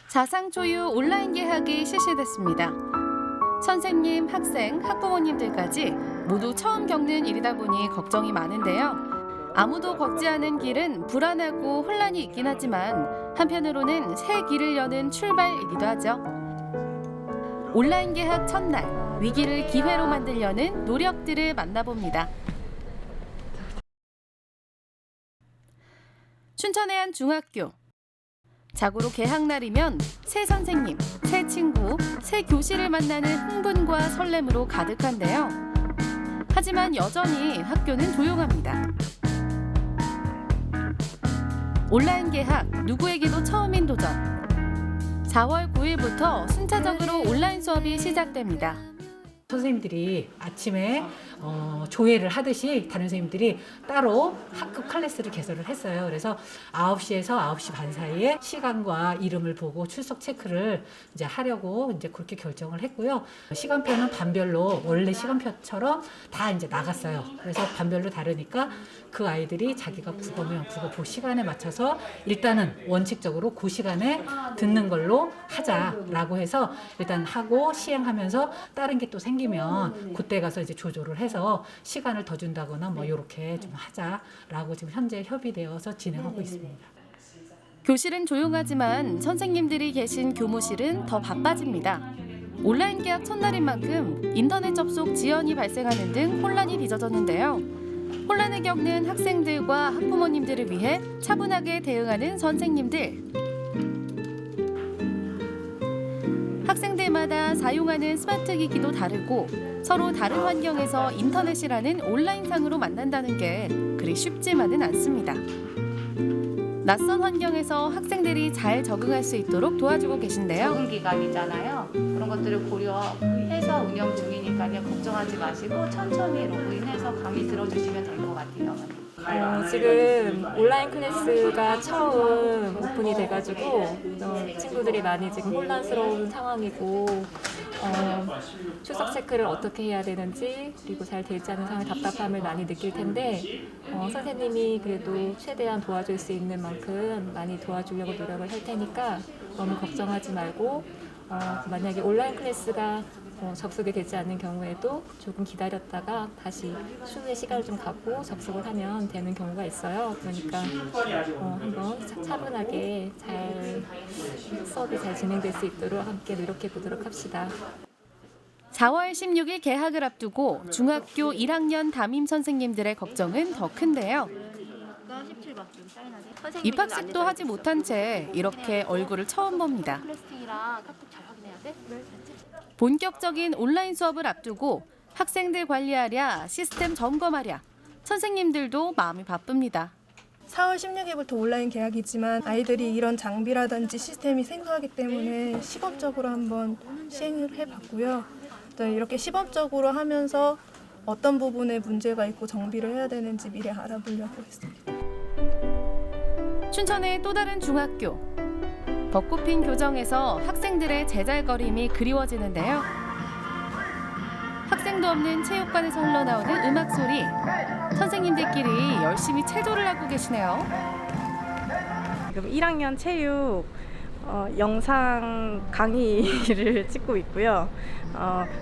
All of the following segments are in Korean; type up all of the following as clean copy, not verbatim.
자상초유 온라인 개학이 실시됐습니다. 선생님, 학생, 학부모님들까지 모두 처음 겪는 일이다 보니 걱정이 많은데요. 아무도 걷지 않은 길은 불안하고 혼란이 있긴 하지만 한편으로는 새 길을 여는 출발이기도 하죠. 온라인 개학 첫날, 위기를 기회로 만들려는 노력들을 만나봅니다. 춘천의 한 중학교. 자고로 개학날이면 새 선생님, 새 친구, 새 교실을 만나는 흥분과 설렘으로 가득한데요. 하지만 여전히 학교는 조용합니다. 온라인 개학, 누구에게도 처음인 도전. 4월 9일부터 순차적으로 온라인 수업이 시작됩니다. 선생님들이 아침에 조회를 하듯이 다른 선생님들이 따로 학급 클래스를 개설을 했어요. 그래서 9시에서 9시 반 사이에 시간과 이름을 보고 출석 체크를 이제 하려고 이제 그렇게 결정을 했고요. 시간표는 반별로 원래 시간표처럼 다 이제 나갔어요. 그래서 반별로 다르니까 그 아이들이 자기가 국어면 국어 그 시간에 맞춰서 일단은 원칙적으로 그 시간에 듣는 걸로 하자라고 해서 일단 하고 시행하면서 다른 게 또 생기면 그때 가서 이제 조절을 해서 시간을 더 준다거나 뭐 이렇게 좀 하자라고 지금 현재 협의되어서 진행하고 있습니다. 교실은 조용하지만 선생님들이 계신 교무실은 더 바빠집니다. 온라인 개학 첫날인 만큼 인터넷 접속 지연이 발생하는 등 혼란이 빚어졌는데요. 혼란을 겪는 학생들과 학부모님들을 위해 차분하게 대응하는 선생님들. 학생들마다 사용하는 스마트 기기도 다르고 서로 다른 환경에서 인터넷이라는 온라인상으로 만난다는 게 그리 쉽지만은 않습니다. 낯선 환경에서 학생들이 잘 적응할 수 있도록 도와주고 계신데요. 적응 기간이잖아요. 그런 것들을 고려해서 운영 중이니까요. 걱정하지 마시고 천천히 로그인해서 강의 들어주시면 될 것 같아요. 지금 온라인 클래스가 처음 오픈이 돼가지고 친구들이 많이 지금 혼란스러운 상황이고 출석 체크를 어떻게 해야 되는지 그리고 잘 되지 않은 상황에 답답함을 많이 느낄 텐데 선생님이 그래도 최대한 도와줄 수 있는 만큼 많이 도와주려고 노력을 할 테니까 너무 걱정하지 말고 만약에 온라인 클래스가 접속이 되지 않는 경우에도 조금 기다렸다가 다시 추후에 시간을 좀 갖고 접속을 하면 되는 경우가 있어요. 그러니까 한번 차분하게 수업이 잘 진행될 수 있도록 함께 노력해 보도록 합시다. 4월 16일 개학을 앞두고 중학교 1학년 담임 선생님들의 걱정은 더 큰데요. 입학식도 하지 못한 채 이렇게 얼굴을 처음 봅니다. 본격적인 온라인 수업을 앞두고 학생들 관리하랴, 시스템 점검하랴, 선생님들도 마음이 바쁩니다. 4월 16일부터 온라인 개학이지만 아이들이 이런 장비라든지 시스템이 생소하기 때문에 시범적으로 한번 시행을 해봤고요. 또 이렇게 시범적으로 하면서 어떤 부분에 문제가 있고 정비를 해야 되는지 미리 알아보려고 했습니다. 춘천의 또 다른 중학교. 벚꽃 핀 교정에서 학생들의 제잘거림이 그리워지는데요. 학생도 없는 체육관에서 흘러나오는 음악 소리. 선생님들끼리 열심히 체조를 하고 계시네요. 지금 1학년 체육 영상 강의를 찍고 있고요.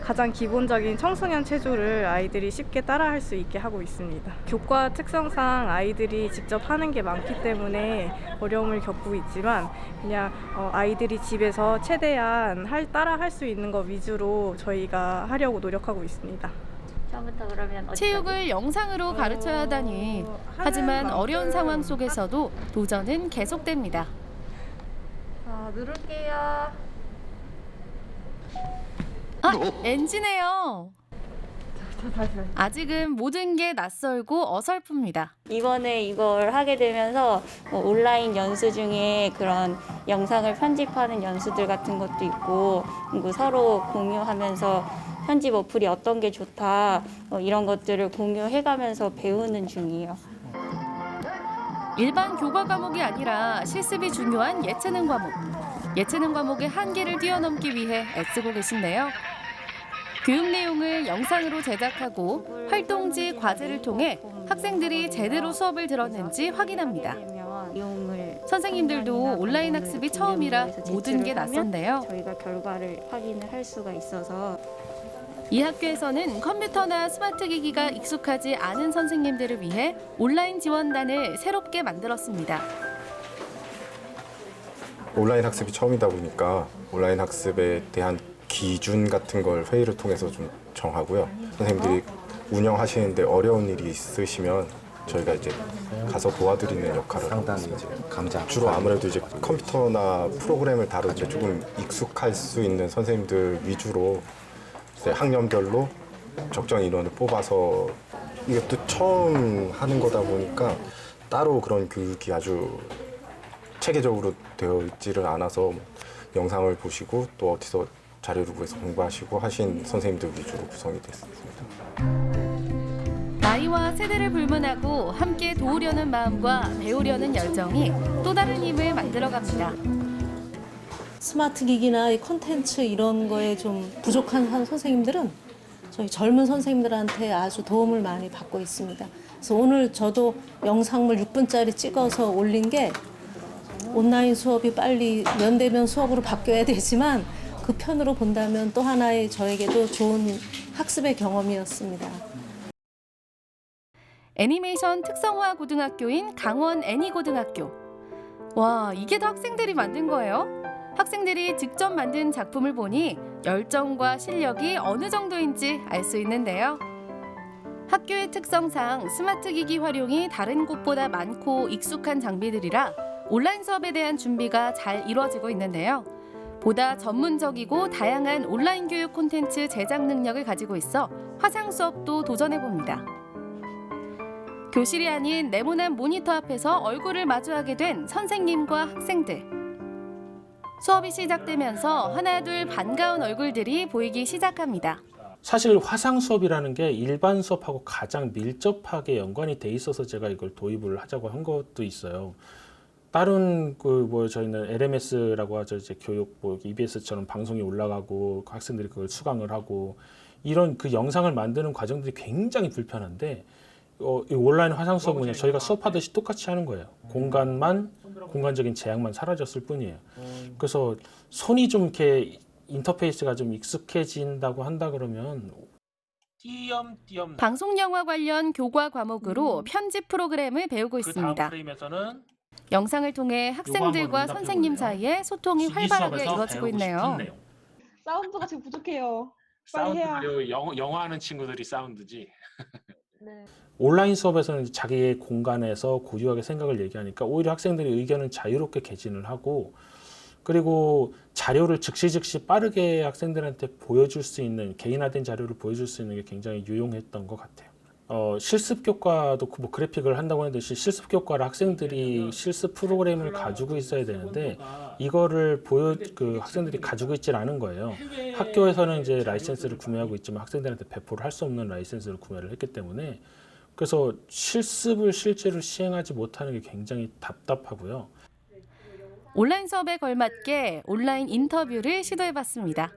가장 기본적인 청소년 체조를 아이들이 쉽게 따라할 수 있게 하고 있습니다. 교과 특성상 아이들이 직접 하는 게 많기 때문에 어려움을 겪고 있지만 그냥 아이들이 집에서 최대한 따라할 수 있는 것 위주로 저희가 하려고 노력하고 있습니다. 체육을 영상으로 가르쳐야 하다니. 하지만 어려운 상황 속에서도 도전은 계속됩니다. 누를게요. NG네요. 아직은 모든 게 낯설고 어설픕니다. 이번에 이걸 하게 되면서 온라인 연수 중에 그런 영상을 편집하는 연수들 같은 것도 있고 그리고 서로 공유하면서 편집 어플이 어떤 게 좋다 이런 것들을 공유해가면서 배우는 중이에요. 일반 교과 과목이 아니라 실습이 중요한 예체능 과목. 예체능 과목의 한계를 뛰어넘기 위해 애쓰고 계신데요. 교육 내용을 영상으로 제작하고 활동지 과제를 통해 학생들이 제대로 수업을 들었는지 확인합니다. 내용을 선생님들도 온라인 학습이 처음이라 모든 게 낯선데요. 저희가 결과를 확인을 할 수가 있어서 이 학교에서는 컴퓨터나 스마트 기기가 익숙하지 않은 선생님들을 위해 온라인 지원단을 새롭게 만들었습니다. 온라인 학습이 처음이다 보니까 온라인 학습에 대한 기준 같은 걸 회의를 통해서 좀 정하고요. 선생님들이 운영하시는데 어려운 일이 있으시면 저희가 이제 가서 도와드리는 역할을 하고 있습니다. 주로 아무래도 이제 컴퓨터나 프로그램을 다룰 때 조금 익숙할 수 있는 선생님들 위주로 이제 학년별로 적정 인원을 뽑아서 이것도 처음 하는 거다 보니까 따로 그런 교육이 아주 체계적으로 되어 있지를 않아서 영상을 보시고 또 어디서 자료를 구해서 공부하시고 하신 선생님들 위주로 구성이 됐습니다. 나이와 세대를 불문하고 함께 도우려는 마음과 배우려는 열정이 또 다른 힘을 만들어갑니다. 스마트 기기나 이 콘텐츠 이런 거에 좀 부족한 선생님들은 저희 젊은 선생님들한테 아주 도움을 많이 받고 있습니다. 그래서 오늘 저도 영상물 6분짜리 찍어서 올린 게 온라인 수업이 빨리 면대면 수업으로 바뀌어야 되지만 그 편으로 본다면 또 하나의 저에게도 좋은 학습의 경험이었습니다. 애니메이션 특성화 고등학교인 강원 애니고등학교. 와, 이게 다 학생들이 만든 거예요? 학생들이 직접 만든 작품을 보니 열정과 실력이 어느 정도인지 알 수 있는데요. 학교의 특성상 스마트 기기 활용이 다른 곳보다 많고 익숙한 장비들이라 온라인 수업에 대한 준비가 잘 이루어지고 있는데요. 보다 전문적이고 다양한 온라인 교육 콘텐츠 제작 능력을 가지고 있어 화상 수업도 도전해봅니다. 교실이 아닌 네모난 모니터 앞에서 얼굴을 마주하게 된 선생님과 학생들. 수업이 시작되면서 하나둘 반가운 얼굴들이 보이기 시작합니다. 사실 화상 수업이라는 게 일반 수업하고 가장 밀접하게 연관이 돼 있어서 제가 이걸 도입을 하자고 한 것도 있어요. 다른 저희는 LMS라고 하죠. 이제 교육 EBS처럼 방송이 올라가고 학생들이 그걸 수강을 하고 이런 그 영상을 만드는 과정들이 굉장히 불편한데 이 온라인 화상 수업은 그냥 저희가 수업하듯이 똑같이 하는 거예요. 공간적인 제약만 사라졌을 뿐이에요. 그래서 손이 좀 이렇게 인터페이스가 좀 익숙해진다고 한다 그러면 띄엄띄엄 방송 영화 관련 교과 과목으로 편집 프로그램을 배우고 있습니다. 다음 프레임에서는 영상을 통해 학생들과 선생님 사이에 소통이 활발하게 이루어지고 있네요. 사운드가 지금 부족해요. 빨리 해야. 사운드 영어 하는 친구들이 사운드지. 네. 온라인 수업에서는 자기의 공간에서 고유하게 생각을 얘기하니까 오히려 학생들이 의견을 자유롭게 개진을 하고 그리고 자료를 즉시 빠르게 학생들한테 보여줄 수 있는 개인화된 자료를 보여줄 수 있는 게 굉장히 유용했던 것 같아요. 실습 교과도 뭐 그래픽을 한다고 했는데 실습 교과를 학생들이 실습 프로그램을 가지고 있어야 되는데 이거를 학생들이 가지고 있질 않은 거예요. 학교에서는 이제 라이센스를 구매하고 있지만 학생들한테 배포를 할 수 없는 라이센스를 구매를 했기 때문에 그래서 실습을 실제로 시행하지 못하는 게 굉장히 답답하고요. 온라인 수업에 걸맞게 온라인 인터뷰를 시도해봤습니다.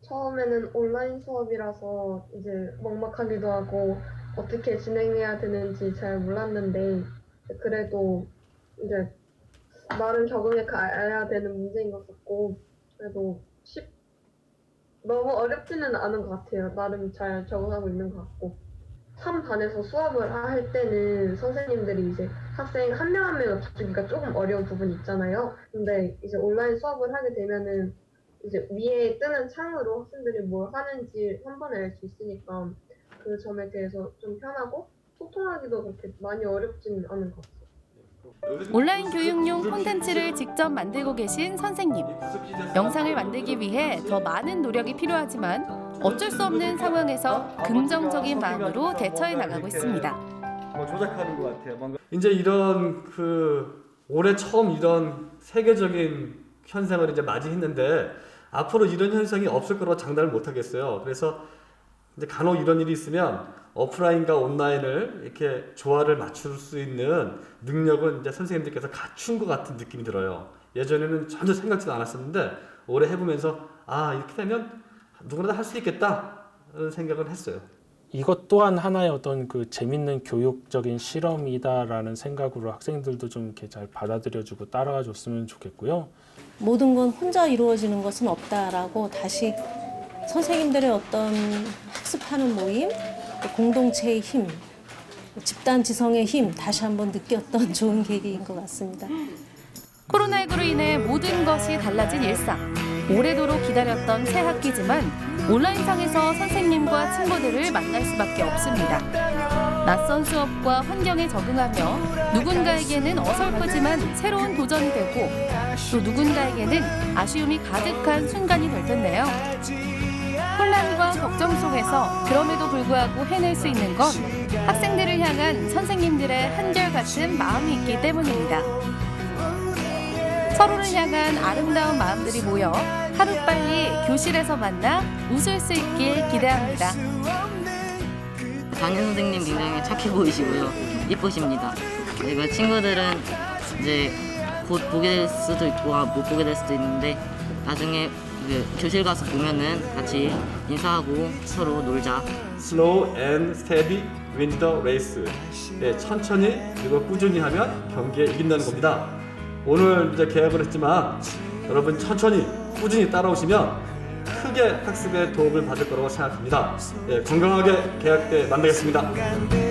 처음에는 온라인 수업이라서 이제 막막하기도 하고 어떻게 진행해야 되는지 잘 몰랐는데 그래도 이제 나름 적응해 가야 되는 문제인 것 같고 그래도 너무 어렵지는 않은 것 같아요. 나름 잘 적응하고 있는 것 같고 한 반에서 수업을 할 때는 선생님들이 이제 학생 한 명 한 명을 봐주기가 조금 어려운 부분이 있잖아요. 근데 이제 온라인 수업을 하게 되면은 이제 위에 뜨는 창으로 학생들이 뭘 하는지 한 번에 알 수 있으니까 그 점에 대해서 좀 편하고 소통하기도 그렇게 많이 어렵지는 않은 것 같아요. 온라인 교육용 콘텐츠를 직접 만들고 계신 선생님. 영상을 만들기 위해 더 많은 노력이 필요하지만 어쩔 수 없는 상황에서 긍정적인 마음으로 대처해 나가고 있습니다. 조작하는 것 같아요. 이제 이런 올해 처음 이런 세계적인 현상을 이제 맞이했는데 앞으로 이런 현상이 없을 거라고 장담을 못 하겠어요. 그래서 이제 간혹 이런 일이 있으면 오프라인과 온라인을 이렇게 조화를 맞출 수 있는 능력은 이제 선생님들께서 갖춘 것 같은 느낌이 들어요. 예전에는 전혀 생각지도 않았었는데 올해 해보면서 이렇게 되면 누구나 다 할 수 있겠다 라는 생각을 했어요. 이것 또한 하나의 어떤 그 재밌는 교육적인 실험이다라는 생각으로 학생들도 좀 이렇게 잘 받아들여주고 따라가 줬으면 좋겠고요. 모든 건 혼자 이루어지는 것은 없다라고 다시 선생님들의 어떤 학습하는 모임, 또 공동체의 힘, 집단 지성의 힘 다시 한번 느꼈던 좋은 계기인 것 같습니다. 코로나19로 인해 모든 것이 달라진 일상. 오래도록 기다렸던 새 학기지만 온라인상에서 선생님과 친구들을 만날 수밖에 없습니다. 낯선 수업과 환경에 적응하며 누군가에게는 어설프지만 새로운 도전이 되고 또 누군가에게는 아쉬움이 가득한 순간이 될 텐데요. 혼란과 걱정 속에서 그럼에도 불구하고 해낼 수 있는 건 학생들을 향한 선생님들의 한결같은 마음이 있기 때문입니다. 서로를 향한 아름다운 마음들이 모여 하루빨리 교실에서 만나 웃을 수 있길 기대합니다. 담임 선생님 굉장히 착해 보이시고요. 이쁘십니다. 그리고 친구들은 이제 곧 보게 될 수도 있고 못 보게 될 수도 있는데 나중에 교실 가서 보면은 같이 인사하고 서로 놀자. Slow and steady win the race. 네, 천천히 그리고 꾸준히 하면 경기에 이긴다는 겁니다. 오늘 이제 개학을 했지만 여러분 천천히 꾸준히 따라오시면 크게 학습에 도움을 받을 거라고 생각합니다. 네, 건강하게 개학 때 만나겠습니다.